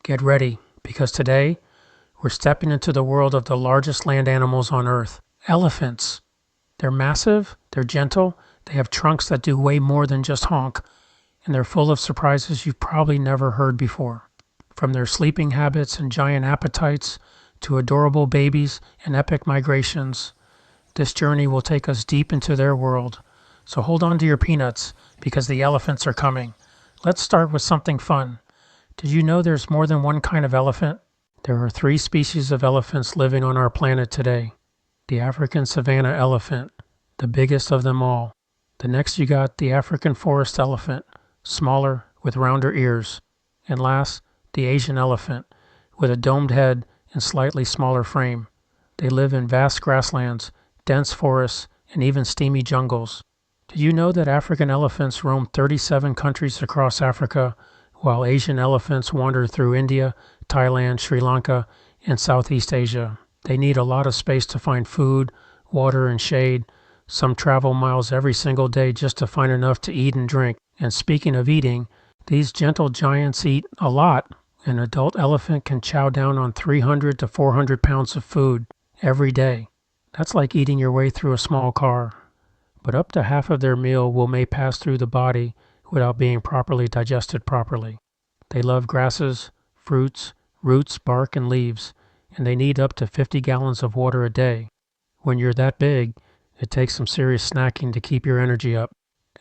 Get ready, because today we're stepping into the world of the largest land animals on Earth, elephants. They're massive, they're gentle, they have trunks that do way more than just honk, and they're full of surprises you've probably never heard before. From their sleeping habits and giant appetites to adorable babies and epic migrations, this journey will take us deep into their world. So hold on to your peanuts, because the elephants are coming. Let's start with something fun. Did you know there's more than one kind of elephant? There are 3 species of elephants living on our planet today. The African savanna elephant, the biggest of them all. The next you got the African forest elephant, smaller with rounder ears. And last, the Asian elephant, with a domed head and slightly smaller frame. They live in vast grasslands, dense forests, and even steamy jungles. Did you know that African elephants roam 37 countries across Africa, while Asian elephants wander through India, Thailand, Sri Lanka, and Southeast Asia? They need a lot of space to find food, water, and shade. Some travel miles every single day just to find enough to eat and drink. And speaking of eating, these gentle giants eat a lot. An adult elephant can chow down on 300 to 400 pounds of food every day. That's like eating your way through a small car. But up to half of their meal may pass through the body without being properly digested properly. They love grasses, fruits, roots, bark, and leaves, and they need up to 50 gallons of water a day. When you're that big, it takes some serious snacking to keep your energy up.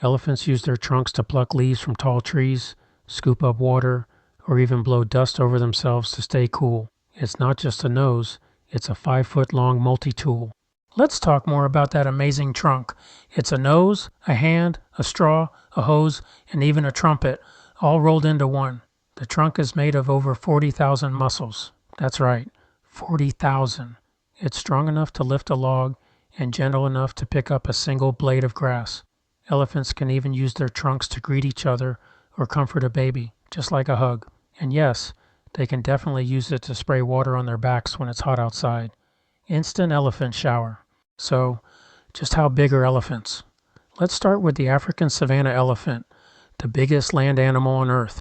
Elephants use their trunks to pluck leaves from tall trees, scoop up water, or even blow dust over themselves to stay cool. It's not just a nose, it's a 5-foot-long multi-tool. Let's talk more about that amazing trunk. It's a nose, a hand, a straw, a hose, and even a trumpet, all rolled into one. The trunk is made of over 40,000 muscles. That's right, 40,000. It's strong enough to lift a log and gentle enough to pick up a single blade of grass. Elephants can even use their trunks to greet each other or comfort a baby, just like a hug. And yes, they can definitely use it to spray water on their backs when it's hot outside. Instant elephant shower. So, just how big are elephants? Let's start with the African savanna elephant, the biggest land animal on Earth.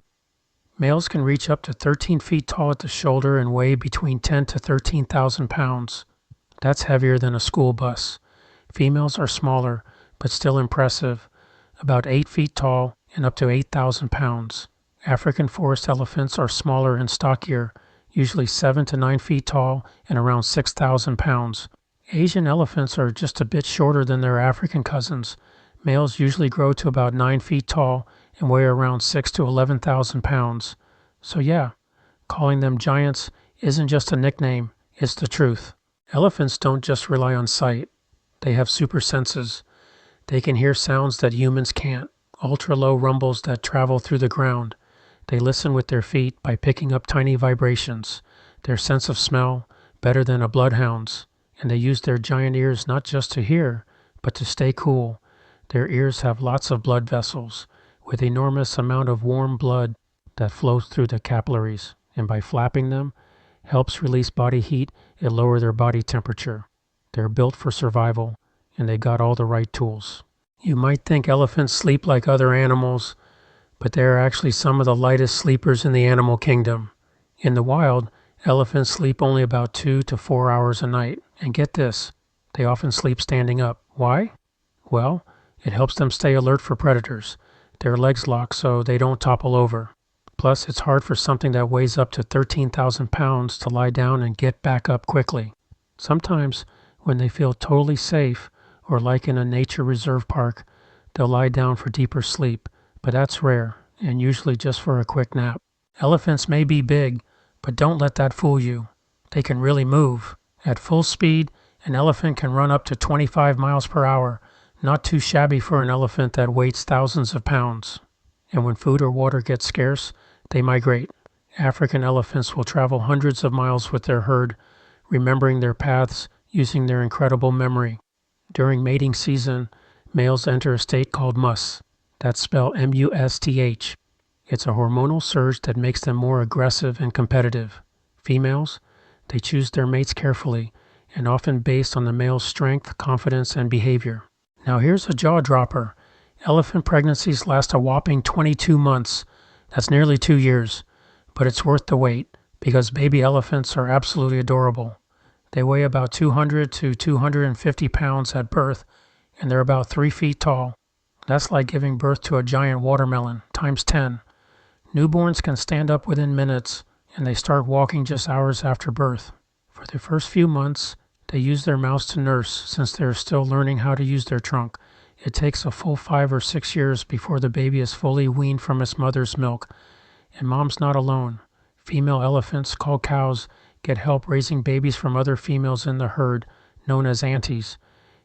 Males can reach up to 13 feet tall at the shoulder and weigh between 10 to 13,000 pounds. That's heavier than a school bus. Females are smaller, but still impressive, about 8 feet tall and up to 8,000 pounds. African forest elephants are smaller and stockier, usually 7 to 9 feet tall and around 6,000 pounds. Asian elephants are just a bit shorter than their African cousins. Males usually grow to about 9 feet tall and weigh around 6 to 11,000 pounds. So yeah, calling them giants isn't just a nickname, it's the truth. Elephants don't just rely on sight. They have super senses. They can hear sounds that humans can't, ultra-low rumbles that travel through the ground. They listen with their feet by picking up tiny vibrations. Their sense of smell, better than a bloodhound's. And they use their giant ears not just to hear, but to stay cool. Their ears have lots of blood vessels, with enormous amount of warm blood that flows through the capillaries, and by flapping them, helps release body heat and lower their body temperature. They're built for survival, and they got all the right tools. You might think elephants sleep like other animals, but they are actually some of the lightest sleepers in the animal kingdom. In the wild, elephants sleep only about 2 to 4 hours a night. And get this, they often sleep standing up. Why? Well, it helps them stay alert for predators. Their legs lock so they don't topple over. Plus, it's hard for something that weighs up to 13,000 pounds to lie down and get back up quickly. Sometimes, when they feel totally safe, or like in a nature reserve park, they'll lie down for deeper sleep, but that's rare, and usually just for a quick nap. Elephants may be big, but don't let that fool you. They can really move. At full speed, an elephant can run up to 25 miles per hour, not too shabby for an elephant that weighs thousands of pounds. And when food or water gets scarce, they migrate. African elephants will travel hundreds of miles with their herd, remembering their paths using their incredible memory. During mating season, males enter a state called mus. That's spelled M-U-S-T-H. It's a hormonal surge that makes them more aggressive and competitive. Females, they choose their mates carefully and often based on the male's strength, confidence, and behavior. Now here's a jaw-dropper. Elephant pregnancies last a whopping 22 months. That's nearly 2 years. But it's worth the wait, because baby elephants are absolutely adorable. They weigh about 200 to 250 pounds at birth, and they're about 3 feet tall. That's like giving birth to a giant watermelon, times 10. Newborns can stand up within minutes, and they start walking just hours after birth. For the first few months, they use their mouths to nurse since they are still learning how to use their trunk. It takes a full 5 or 6 years before the baby is fully weaned from its mother's milk. And mom's not alone. Female elephants, called calves, get help raising babies from other females in the herd, known as aunties.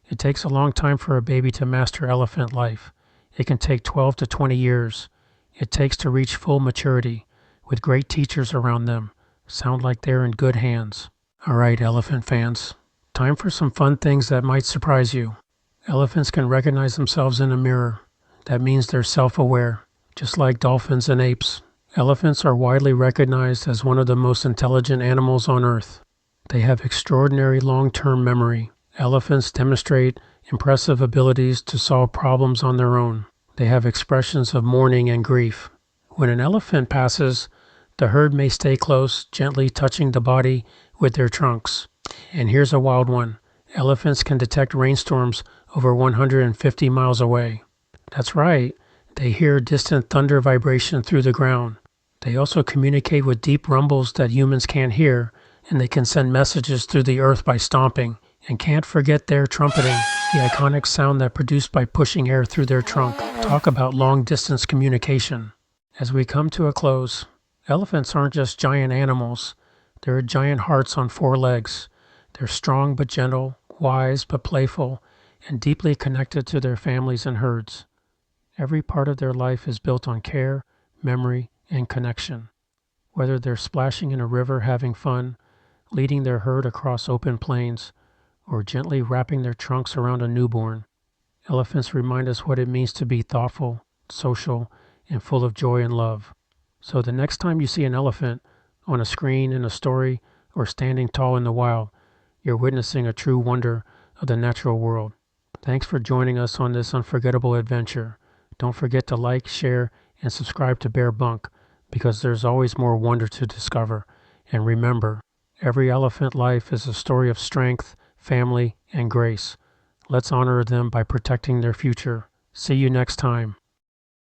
It takes a long time for a baby to master elephant life. It can take 12 to 20 years. It takes to reach full maturity, with great teachers around them. Sound like they're in good hands. All right, elephant fans. Time for some fun things that might surprise you. Elephants can recognize themselves in a mirror. That means they're self-aware, just like dolphins and apes. Elephants are widely recognized as one of the most intelligent animals on Earth. They have extraordinary long-term memory. Elephants demonstrate impressive abilities to solve problems on their own. They have expressions of mourning and grief. When an elephant passes, the herd may stay close, gently touching the body with their trunks. And here's a wild one. Elephants can detect rainstorms over 150 miles away. That's right. They hear distant thunder vibration through the ground. They also communicate with deep rumbles that humans can't hear, and they can send messages through the earth by stomping. And can't forget their trumpeting, the iconic sound that produced by pushing air through their trunk. Talk about long-distance communication. As we come to a close, elephants aren't just giant animals. They're giant hearts on 4 legs. They're strong but gentle, wise but playful, and deeply connected to their families and herds. Every part of their life is built on care, memory, and connection. Whether they're splashing in a river having fun, leading their herd across open plains, or gently wrapping their trunks around a newborn, elephants remind us what it means to be thoughtful, social, and full of joy and love. So the next time you see an elephant, on a screen, in a story, or standing tall in the wild, you're witnessing a true wonder of the natural world. Thanks for joining us on this unforgettable adventure. Don't forget to like, share, and subscribe to BearBunk, because there's always more wonder to discover. And remember, every elephant life is a story of strength, family, and grace. Let's honor them by protecting their future. See you next time.